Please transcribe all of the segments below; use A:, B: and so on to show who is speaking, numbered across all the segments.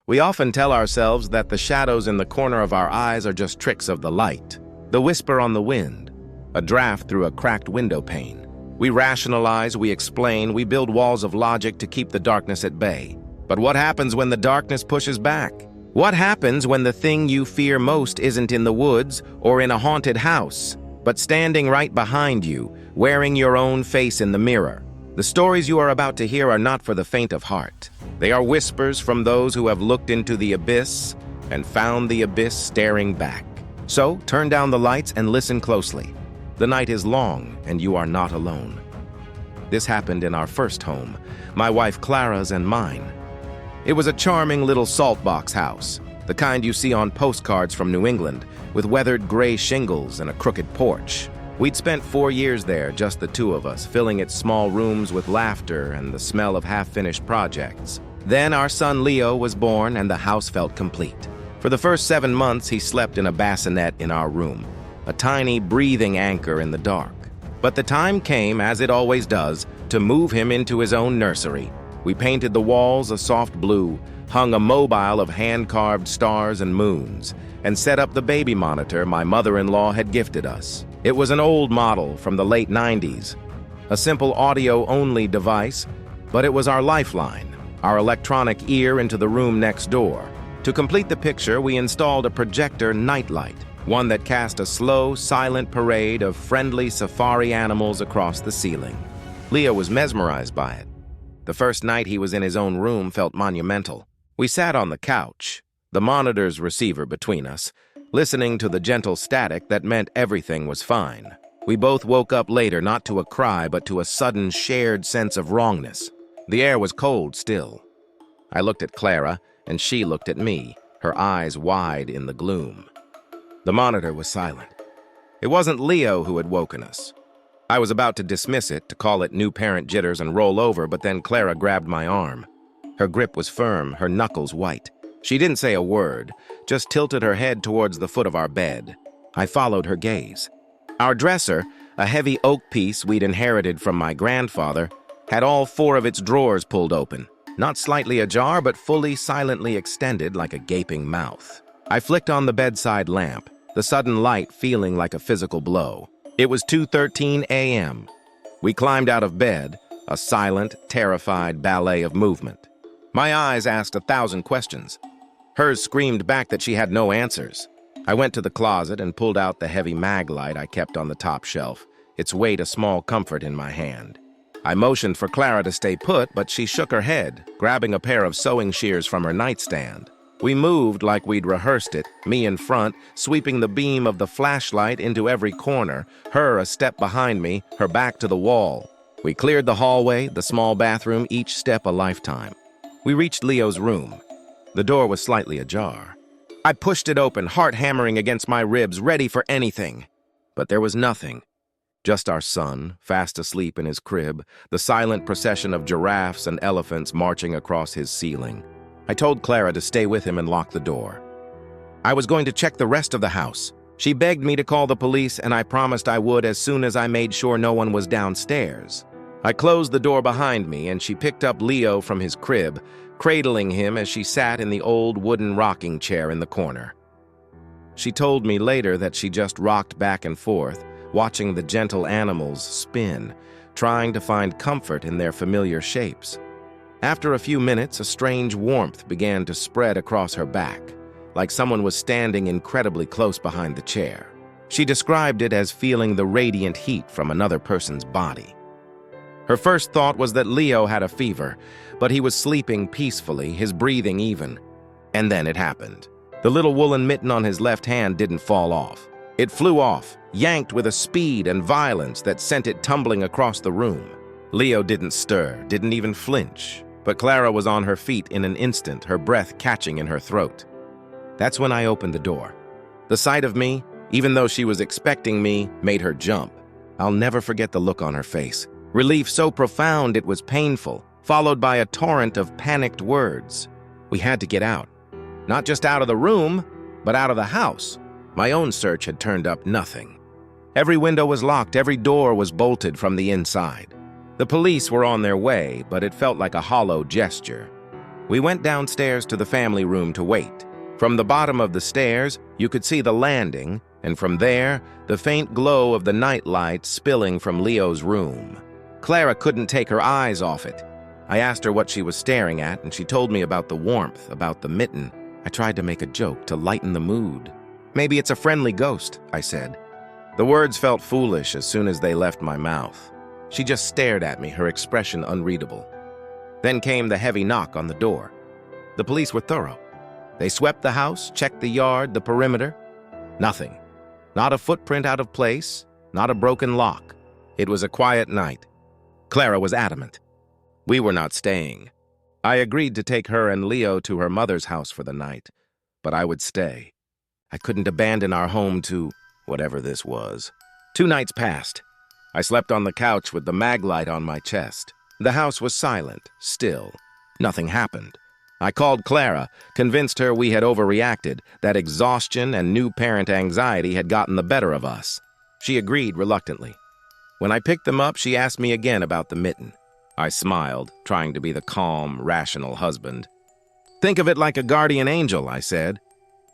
A: We often tell ourselves that the shadows in the corner of our eyes are just tricks of the light, the whisper on the wind, a draft through a cracked window pane. We rationalize, we explain, we build walls of logic to keep the darkness at bay. But what happens when the darkness pushes back? What happens when the thing you fear most isn't in the woods or in a haunted house, but standing right behind you, wearing your own face in the mirror? The stories you are about to hear are not for the faint of heart. They are whispers from those who have looked into the abyss and found the abyss staring back. So, turn down the lights and listen closely. The night is long, and you are not alone. This happened in our first home, my wife Clara's and mine. It was a charming little saltbox house, the kind you see on postcards from New England, with weathered gray shingles and a crooked porch. We'd spent 4 years there, just the two of us, filling its small rooms with laughter and the smell of half-finished projects. Then our son Leo was born, and the house felt complete. For the first 7 months, he slept in a bassinet in our room, a tiny breathing anchor in the dark. But the time came, as it always does, to move him into his own nursery. We painted the walls a soft blue, hung a mobile of hand-carved stars and moons, and set up the baby monitor my mother-in-law had gifted us. It was an old model from the late 90s, a simple audio-only device, but it was our lifeline, our electronic ear into the room next door. To complete the picture, we installed a projector nightlight, one that cast a slow, silent parade of friendly safari animals across the ceiling. Leo was mesmerized by it. The first night he was in his own room felt monumental. We sat on the couch, the monitor's receiver between us, listening to the gentle static that meant everything was fine. We both woke up later, not to a cry, but to a sudden shared sense of wrongness. The air was cold still. I looked at Clara, and she looked at me, her eyes wide in the gloom. The monitor was silent. It wasn't Leo who had woken us. I was about to dismiss it, to call it new parent jitters and roll over, but then Clara grabbed my arm. Her grip was firm, her knuckles white. She didn't say a word, just tilted her head towards the foot of our bed. I followed her gaze. Our dresser, a heavy oak piece we'd inherited from my grandfather, had all 4 of its drawers pulled open, not slightly ajar, but fully silently extended like a gaping mouth. I flicked on the bedside lamp, the sudden light feeling like a physical blow. It was 2:13 a.m. We climbed out of bed, a silent, terrified ballet of movement. My eyes asked 1,000 questions. Hers screamed back that she had no answers. I went to the closet and pulled out the heavy mag light I kept on the top shelf, its weight a small comfort in my hand. I motioned for Clara to stay put, but she shook her head, grabbing a pair of sewing shears from her nightstand. We moved like we'd rehearsed it, me in front, sweeping the beam of the flashlight into every corner, her a step behind me, her back to the wall. We cleared the hallway, the small bathroom, each step a lifetime. We reached Leo's room. The door was slightly ajar. I pushed it open, heart hammering against my ribs, ready for anything. But there was nothing. Just our son, fast asleep in his crib, the silent procession of giraffes and elephants marching across his ceiling. I told Clara to stay with him and lock the door. I was going to check the rest of the house. She begged me to call the police, and I promised I would as soon as I made sure no one was downstairs. I closed the door behind me, and she picked up Leo from his crib, cradling him as she sat in the old wooden rocking chair in the corner. She told me later that she just rocked back and forth, watching the gentle animals spin, trying to find comfort in their familiar shapes. After a few minutes, a strange warmth began to spread across her back, like someone was standing incredibly close behind the chair. She described it as feeling the radiant heat from another person's body. Her first thought was that Leo had a fever, but he was sleeping peacefully, his breathing even. And then it happened. The little woolen mitten on his left hand didn't fall off. It flew off, yanked with a speed and violence that sent it tumbling across the room. Leo didn't stir, didn't even flinch, but Clara was on her feet in an instant, her breath catching in her throat. That's when I opened the door. The sight of me, even though she was expecting me, made her jump. I'll never forget the look on her face. Relief so profound it was painful, followed by a torrent of panicked words. We had to get out. Not just out of the room, but out of the house. My own search had turned up nothing. Every window was locked, every door was bolted from the inside. The police were on their way, but it felt like a hollow gesture. We went downstairs to the family room to wait. From the bottom of the stairs, you could see the landing, and from there, the faint glow of the night light spilling from Leo's room. Clara couldn't take her eyes off it. I asked her what she was staring at, and she told me about the warmth, about the mitten. I tried to make a joke to lighten the mood. "Maybe it's a friendly ghost," I said. The words felt foolish as soon as they left my mouth. She just stared at me, her expression unreadable. Then came the heavy knock on the door. The police were thorough. They swept the house, checked the yard, the perimeter. Nothing. Not a footprint out of place, not a broken lock. It was a quiet night. Clara was adamant. We were not staying. I agreed to take her and Leo to her mother's house for the night, but I would stay. I couldn't abandon our home to whatever this was. 2 nights passed. I slept on the couch with the mag light on my chest. The house was silent, still. Nothing happened. I called Clara, convinced her we had overreacted, that exhaustion and new parent anxiety had gotten the better of us. She agreed reluctantly. When I picked them up, she asked me again about the mitten. I smiled, trying to be the calm, rational husband. "Think of it like a guardian angel," I said.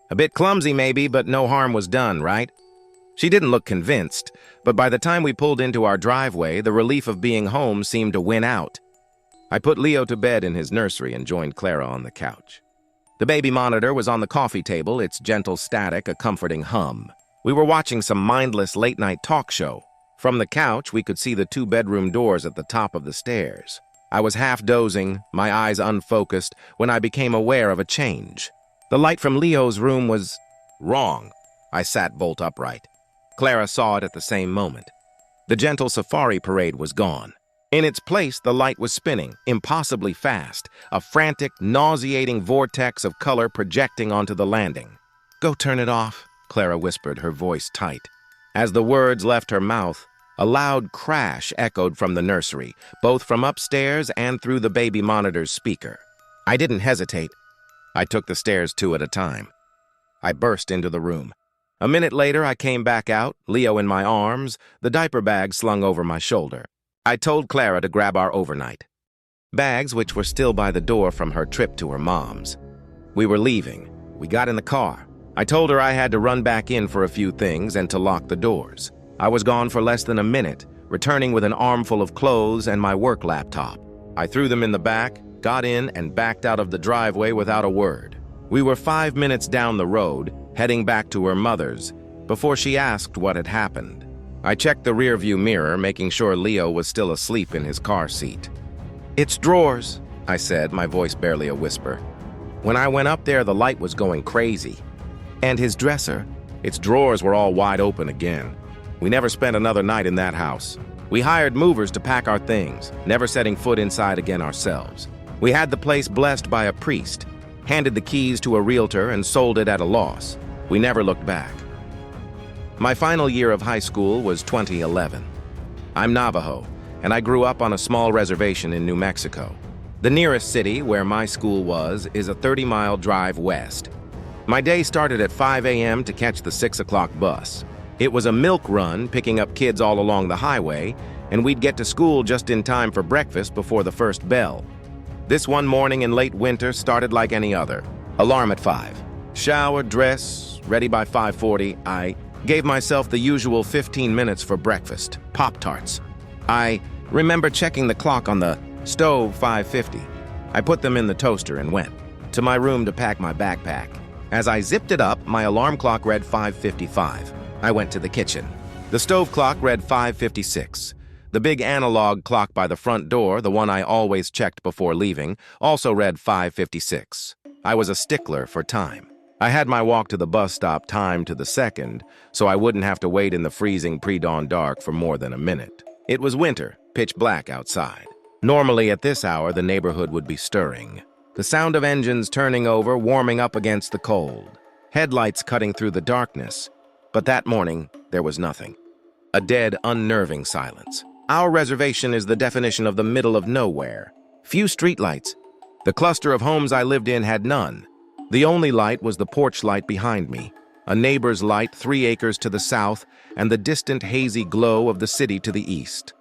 A: "A bit clumsy maybe, but no harm was done, right?" She didn't look convinced, but by the time we pulled into our driveway, the relief of being home seemed to win out. I put Leo to bed in his nursery and joined Clara on the couch. The baby monitor was on the coffee table, its gentle static a comforting hum. We were watching some mindless late-night talk show. From the couch, we could see the 2-bedroom doors at the top of the stairs. I was half dozing, my eyes unfocused, when I became aware of a change. The light from Leo's room was wrong. I sat bolt upright. Clara saw it at the same moment. The gentle safari parade was gone. In its place, the light was spinning, impossibly fast, a frantic, nauseating vortex of color projecting onto the landing. "Go turn it off," Clara whispered, her voice tight. As the words left her mouth, a loud crash echoed from the nursery, both from upstairs and through the baby monitor's speaker. I didn't hesitate. I took the stairs 2 at a time. I burst into the room. A minute later, I came back out, Leo in my arms, the diaper bag slung over my shoulder. I told Clara to grab our overnight bags, which were still by the door from her trip to her mom's. We were leaving. We got in the car. I told her I had to run back in for a few things and to lock the doors. I was gone for less than a minute, returning with an armful of clothes and my work laptop. I threw them in the back, got in, and backed out of the driveway without a word. We were 5 minutes down the road, heading back to her mother's, before she asked what had happened. I checked the rearview mirror, making sure Leo was still asleep in his car seat. "It's drawers," I said, my voice barely a whisper. When I went up there, the light was going crazy. And his dresser, its drawers were all wide open again. We never spent another night in that house. We hired movers to pack our things, never setting foot inside again ourselves. We had the place blessed by a priest, handed the keys to a realtor, and sold it at a loss. We never looked back. My final year of high school was 2011. I'm Navajo, and I grew up on a small reservation in New Mexico. The nearest city, where my school was, is a 30-mile drive west. My day started at 5 a.m. to catch the 6 o'clock bus. It was a milk run, picking up kids all along the highway, and we'd get to school just in time for breakfast before the first bell. This one morning in late winter started like any other. Alarm at 5. Shower, dress, ready by 5:40. I gave myself the usual 15 minutes for breakfast, Pop-Tarts. I remember checking the clock on the stove, 5:50. I put them in the toaster and went to my room to pack my backpack. As I zipped it up, my alarm clock read 5:55. I went to the kitchen. The stove clock read 5:56. The big analog clock by the front door, the one I always checked before leaving, also read 5:56. I was a stickler for time. I had my walk to the bus stop timed to the second, so I wouldn't have to wait in the freezing pre-dawn dark for more than a minute. It was winter, pitch black outside. Normally at this hour, the neighborhood would be stirring. The sound of engines turning over, warming up against the cold. Headlights cutting through the darkness. But that morning, there was nothing. A dead, unnerving silence. Our reservation is the definition of the middle of nowhere. Few streetlights. The cluster of homes I lived in had none. The only light was the porch light behind me, a neighbor's light 3 acres to the south, and the distant hazy glow of the city to the east.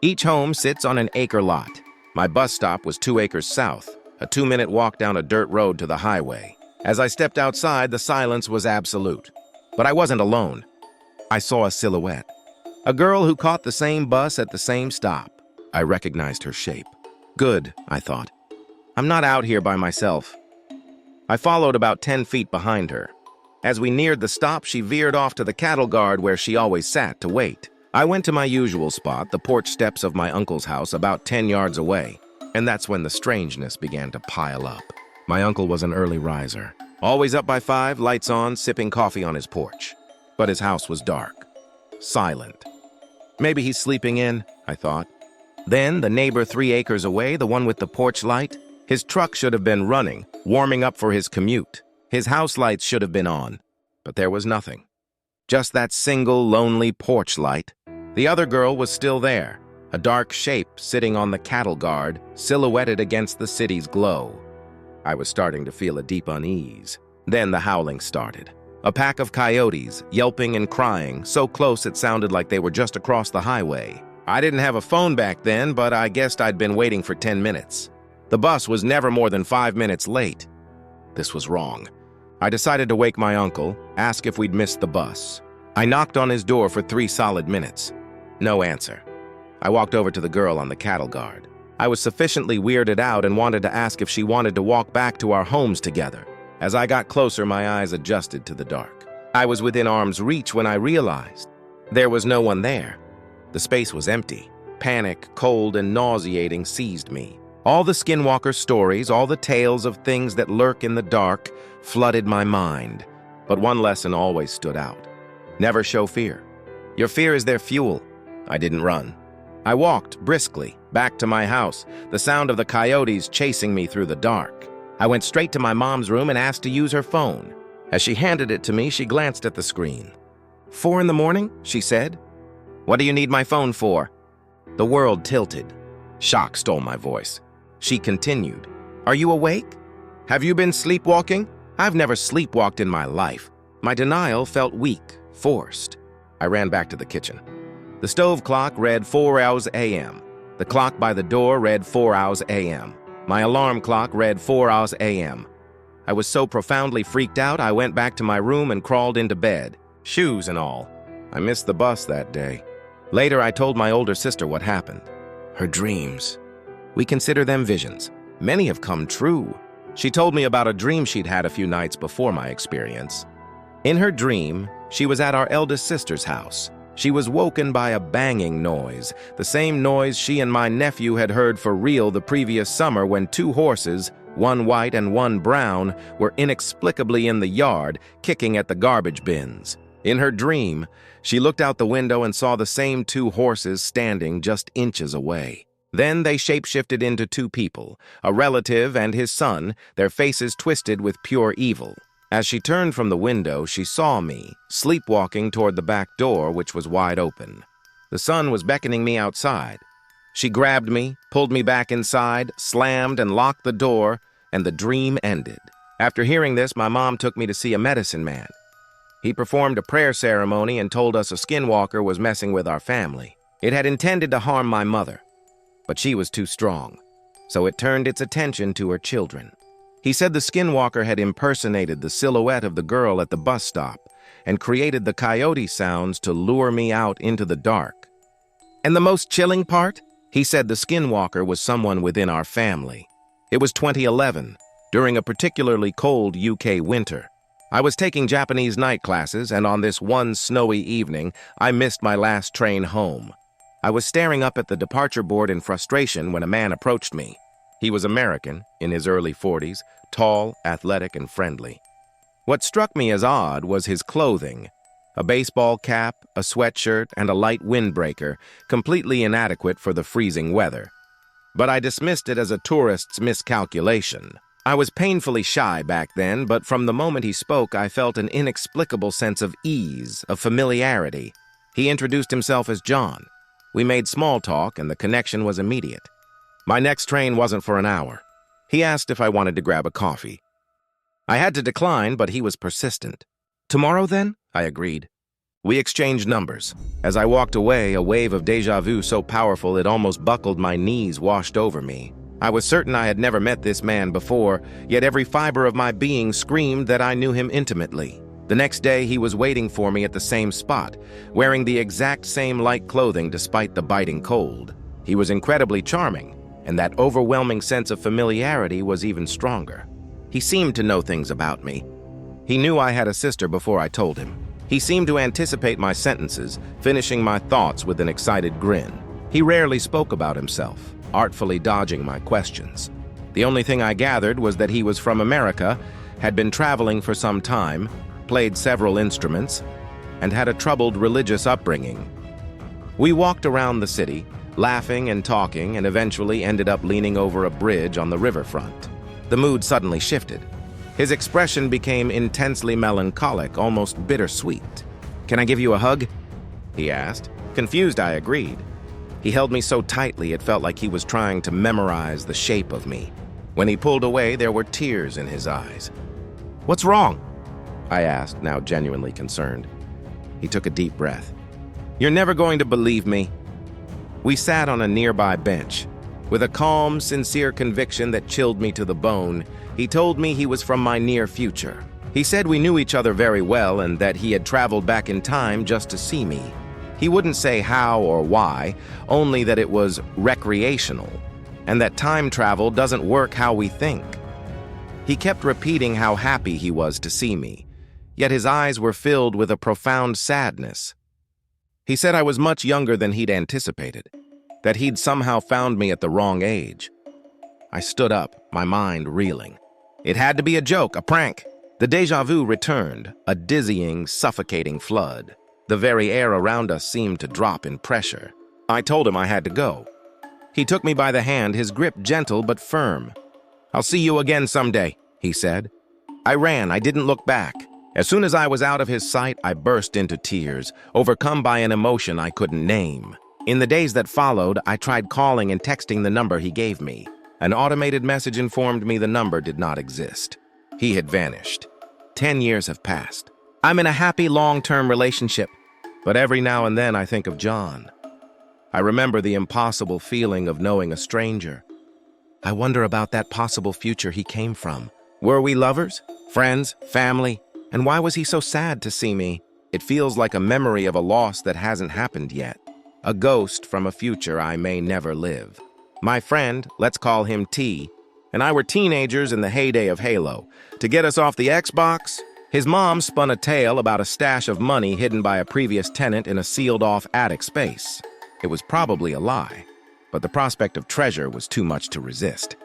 A: Each home sits on an acre lot. My bus stop was 2 acres south, a 2-minute walk down a dirt road to the highway. As I stepped outside, the silence was absolute. But I wasn't alone. I saw a silhouette. A girl who caught the same bus at the same stop. I recognized her shape. Good, I thought. I'm not out here by myself. I followed about 10 feet behind her. As we neared the stop, she veered off to the cattle guard where she always sat to wait. I went to my usual spot, the porch steps of my uncle's house, about 10 yards away. And that's when the strangeness began to pile up. My uncle was an early riser. Always up by 5, lights on, sipping coffee on his porch. But his house was dark. Silent. Maybe he's sleeping in, I thought. Then, the neighbor 3 acres away, the one with the porch light, his truck should have been running, warming up for his commute. His house lights should have been on. But there was nothing. Just that single, lonely porch light. The other girl was still there, a dark shape sitting on the cattle guard, silhouetted against the city's glow. I was starting to feel a deep unease. Then the howling started. A pack of coyotes, yelping and crying, so close it sounded like they were just across the highway. I didn't have a phone back then, but I guessed I'd been waiting for 10 minutes. The bus was never more than 5 minutes late. This was wrong. I decided to wake my uncle, ask if we'd missed the bus. I knocked on his door for 3 solid minutes. No answer. I walked over to the girl on the cattle guard. I was sufficiently weirded out and wanted to ask if she wanted to walk back to our homes together. As I got closer, my eyes adjusted to the dark. I was within arm's reach when I realized there was no one there. The space was empty. Panic, cold, and nauseating seized me. All the skinwalker stories, all the tales of things that lurk in the dark, flooded my mind. But one lesson always stood out. Never show fear. Your fear is their fuel. I didn't run. I walked briskly back to my house, the sound of the coyotes chasing me through the dark. I went straight to my mom's room and asked to use her phone. As she handed it to me, she glanced at the screen. 4 in the morning, she said. What do you need my phone for? The world tilted. Shock stole my voice. She continued. Are you awake? Have you been sleepwalking? I've never sleepwalked in my life. My denial felt weak, forced. I ran back to the kitchen. The stove clock read 4 hours a.m. The clock by the door read 4 hours a.m. My alarm clock read 4 hours a.m. I was so profoundly freaked out, I went back to my room and crawled into bed, shoes and all. I missed the bus that day. Later, I told my older sister what happened. Her dreams. We consider them visions. Many have come true. She told me about a dream she'd had a few nights before my experience. In her dream, she was at our eldest sister's house. She was woken by a banging noise, the same noise she and my nephew had heard for real the previous summer when 2 horses, one white and one brown, were inexplicably in the yard, kicking at the garbage bins. In her dream, she looked out the window and saw the same 2 horses standing just inches away. Then they shapeshifted into 2 people, a relative and his son, their faces twisted with pure evil. As she turned from the window, she saw me, sleepwalking toward the back door, which was wide open. The son was beckoning me outside. She grabbed me, pulled me back inside, slammed and locked the door, and the dream ended. After hearing this, my mom took me to see a medicine man. He performed a prayer ceremony and told us a skinwalker was messing with our family. It had intended to harm my mother, but she was too strong, so it turned its attention to her children. He said the skinwalker had impersonated the silhouette of the girl at the bus stop and created the coyote sounds to lure me out into the dark. And the most chilling part? He said the skinwalker was someone within our family. It was 2011, during a particularly cold UK winter. I was taking Japanese night classes, and on this one snowy evening, I missed my last train home. I was staring up at the departure board in frustration when a man approached me. He was American, in his early 40s, tall, athletic, and friendly. What struck me as odd was his clothing. A baseball cap, a sweatshirt, and a light windbreaker, completely inadequate for the freezing weather. But I dismissed it as a tourist's miscalculation. I was painfully shy back then, but from the moment he spoke, I felt an inexplicable sense of ease, of familiarity. He introduced himself as John. We made small talk, and the connection was immediate. My next train wasn't for an hour. He asked if I wanted to grab a coffee. I had to decline, but he was persistent. Tomorrow, then? I agreed. We exchanged numbers. As I walked away, a wave of déjà vu so powerful it almost buckled my knees washed over me. I was certain I had never met this man before, yet every fiber of my being screamed that I knew him intimately. The next day, he was waiting for me at the same spot, wearing the exact same light clothing despite the biting cold. He was incredibly charming, and that overwhelming sense of familiarity was even stronger. He seemed to know things about me. He knew I had a sister before I told him. He seemed to anticipate my sentences, finishing my thoughts with an excited grin. He rarely spoke about himself, artfully dodging my questions. The only thing I gathered was that he was from America, had been traveling for some time, played several instruments, and had a troubled religious upbringing. We walked around the city, laughing and talking, and eventually ended up leaning over a bridge on the riverfront. The mood suddenly shifted. His expression became intensely melancholic, almost bittersweet. "Can I give you a hug?" he asked. Confused, I agreed. He held me so tightly it felt like he was trying to memorize the shape of me. When he pulled away, there were tears in his eyes. "What's wrong?" I asked, now genuinely concerned. He took a deep breath. "You're never going to believe me." We sat on a nearby bench. With a calm, sincere conviction that chilled me to the bone, he told me he was from my near future. He said we knew each other very well and that he had traveled back in time just to see me. He wouldn't say how or why, only that it was recreational, and that time travel doesn't work how we think. He kept repeating how happy he was to see me, yet his eyes were filled with a profound sadness. He said I was much younger than he'd anticipated, that he'd somehow found me at the wrong age. I stood up, my mind reeling. It had to be a joke, a prank. The déjà vu returned, a dizzying, suffocating flood. The very air around us seemed to drop in pressure. I told him I had to go. He took me by the hand, his grip gentle but firm. "I'll see you again someday," he said. I ran, I didn't look back. As soon as I was out of his sight, I burst into tears, overcome by an emotion I couldn't name. In the days that followed, I tried calling and texting the number he gave me. An automated message informed me the number did not exist. He had vanished. 10 years have passed. I'm in a happy long-term relationship, but every now and then I think of John. I remember the impossible feeling of knowing a stranger. I wonder about that possible future he came from. Were we lovers? Friends? Family? And why was he so sad to see me? It feels like a memory of a loss that hasn't happened yet. A ghost from a future I may never live. My friend, let's call him T, and I were teenagers in the heyday of Halo. To get us off the Xbox, his mom spun a tale about a stash of money hidden by a previous tenant in a sealed-off attic space. It was probably a lie, but the prospect of treasure was too much to resist.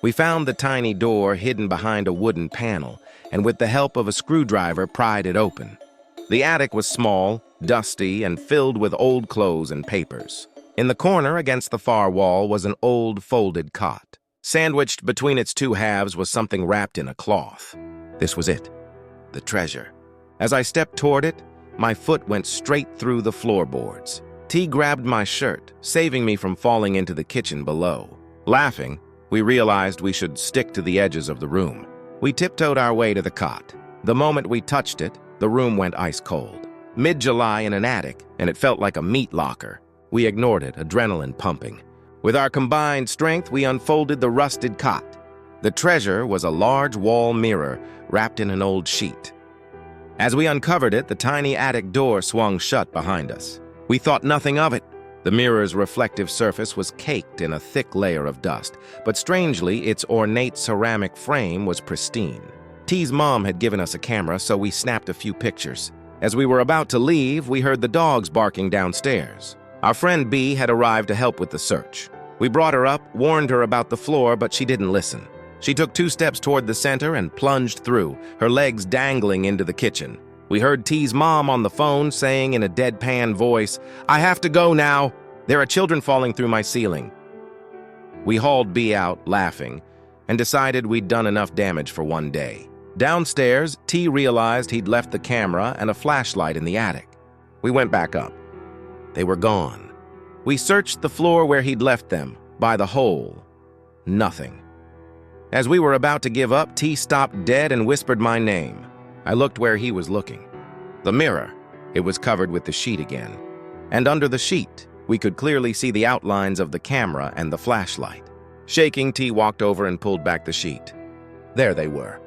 A: We found the tiny door hidden behind a wooden panel, and with the help of a screwdriver pried it open. The attic was small, dusty, and filled with old clothes and papers. In the corner against the far wall was an old folded cot. Sandwiched between its two halves was something wrapped in a cloth. This was it, the treasure. As I stepped toward it, my foot went straight through the floorboards. T grabbed my shirt, saving me from falling into the kitchen below. Laughing, we realized we should stick to the edges of the room. We tiptoed our way to the cot. The moment we touched it, the room went ice cold. Mid-July in an attic, and it felt like a meat locker. We ignored it, adrenaline pumping. With our combined strength, we unfolded the rusted cot. The treasure was a large wall mirror wrapped in an old sheet. As we uncovered it, the tiny attic door swung shut behind us. We thought nothing of it. The mirror's reflective surface was caked in a thick layer of dust, but strangely, its ornate ceramic frame was pristine. T's mom had given us a camera, so we snapped a few pictures. As we were about to leave, we heard the dogs barking downstairs. Our friend B had arrived to help with the search. We brought her up, warned her about the floor, but she didn't listen. She took 2 steps toward the center and plunged through, her legs dangling into the kitchen. We heard T's mom on the phone saying in a deadpan voice, "I have to go now. There are children falling through my ceiling." We hauled B out, laughing, and decided we'd done enough damage for one day. Downstairs, T realized he'd left the camera and a flashlight in the attic. We went back up. They were gone. We searched the floor where he'd left them, by the hole. Nothing. As we were about to give up, T stopped dead and whispered my name. I looked where he was looking. The mirror. It was covered with the sheet again. And under the sheet, we could clearly see the outlines of the camera and the flashlight. Shaking, T walked over and pulled back the sheet. There they were.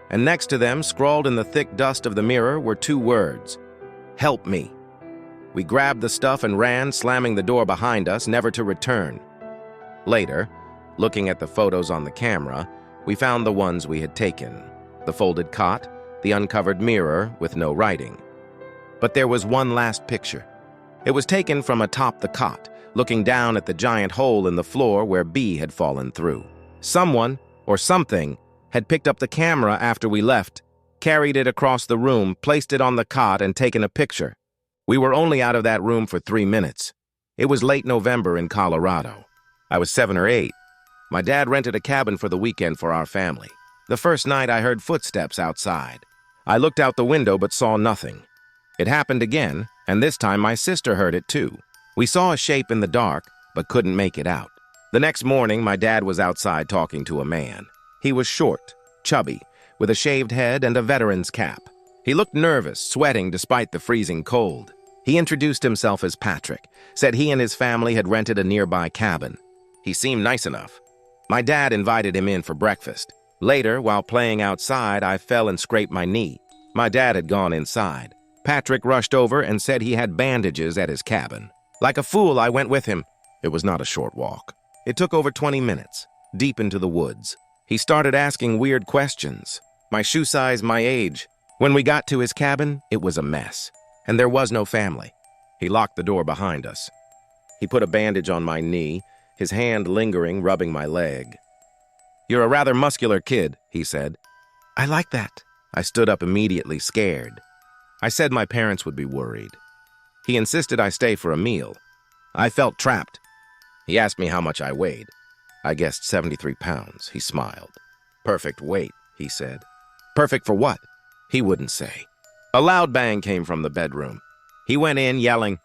A: And next to them, scrawled in the thick dust of the mirror, were 2 words. Help me. We grabbed the stuff and ran, slamming the door behind us, never to return. Later, looking at the photos on the camera, we found the ones we had taken. The folded cot, the uncovered mirror with no writing. But there was one last picture. It was taken from atop the cot, looking down at the giant hole in the floor where B had fallen through. Someone, or something, had picked up the camera after we left, carried it across the room, placed it on the cot, and taken a picture. We were only out of that room for 3 minutes. It was late November in Colorado. I was 7 or 8. My dad rented a cabin for the weekend for our family. The first night I heard footsteps outside. I looked out the window but saw nothing. It happened again, and this time my sister heard it too. We saw a shape in the dark, but couldn't make it out. The next morning, my dad was outside talking to a man. He was short, chubby, with a shaved head and a veteran's cap. He looked nervous, sweating despite the freezing cold. He introduced himself as Patrick, said he and his family had rented a nearby cabin. He seemed nice enough. My dad invited him in for breakfast. Later, while playing outside, I fell and scraped my knee. My dad had gone inside. Patrick rushed over and said he had bandages at his cabin. Like a fool, I went with him. It was not a short walk. It took over 20 minutes, deep into the woods. He started asking weird questions. My shoe size, my age. When we got to his cabin, it was a mess. And there was no family. He locked the door behind us. He put a bandage on my knee, his hand lingering, rubbing my leg. "You're a rather muscular kid," he said. "I like that." I stood up immediately, scared. I said my parents would be worried. He insisted I stay for a meal. I felt trapped. He asked me how much I weighed. I guessed 73 pounds. He smiled. "Perfect weight," he said. "Perfect for what?" He wouldn't say. A loud bang came from the bedroom. He went in, yelling,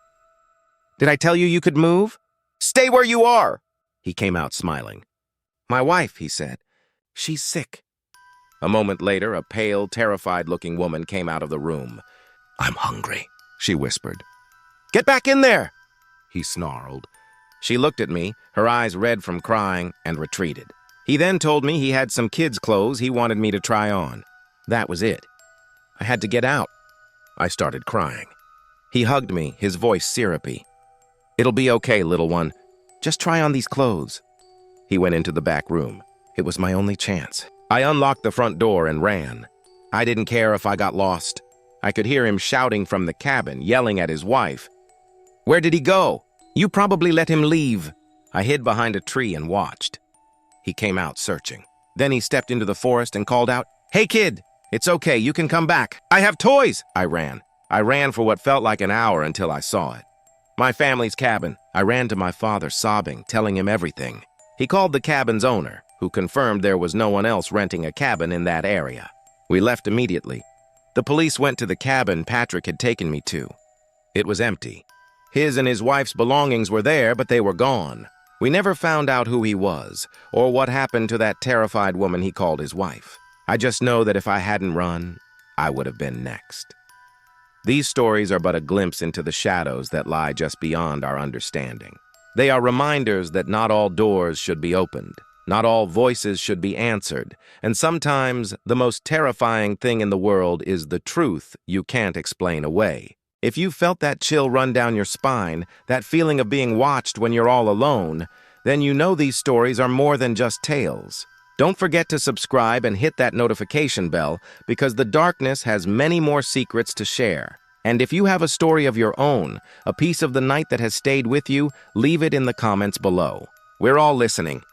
A: "Did I tell you you could move? Stay where you are!" He came out smiling. "My wife," he said. "She's sick." A moment later, a pale, terrified-looking woman came out of the room. "I'm hungry," she whispered. "Get back in there!" he snarled. She looked at me, her eyes red from crying, and retreated. He then told me he had some kids' clothes he wanted me to try on. That was it. I had to get out. I started crying. He hugged me, his voice syrupy. "It'll be okay, little one. Just try on these clothes." He went into the back room. It was my only chance. I unlocked the front door and ran. I didn't care if I got lost. I could hear him shouting from the cabin, yelling at his wife. "Where did he go? You probably let him leave." I hid behind a tree and watched. He came out searching. Then he stepped into the forest and called out, "Hey, kid, it's okay, you can come back. I have toys." I ran. I ran for what felt like an hour until I saw it. My family's cabin. I ran to my father, sobbing, telling him everything. He called the cabin's owner, who confirmed there was no one else renting a cabin in that area. We left immediately. The police went to the cabin Patrick had taken me to. It was empty. His and his wife's belongings were there, but they were gone. We never found out who he was, or what happened to that terrified woman he called his wife. I just know that if I hadn't run, I would have been next. These stories are but a glimpse into the shadows that lie just beyond our understanding. They are reminders that not all doors should be opened, not all voices should be answered, and sometimes the most terrifying thing in the world is the truth you can't explain away. If you felt that chill run down your spine, that feeling of being watched when you're all alone, then you know these stories are more than just tales. Don't forget to subscribe and hit that notification bell, because the darkness has many more secrets to share. And if you have a story of your own, a piece of the night that has stayed with you, leave it in the comments below. We're all listening.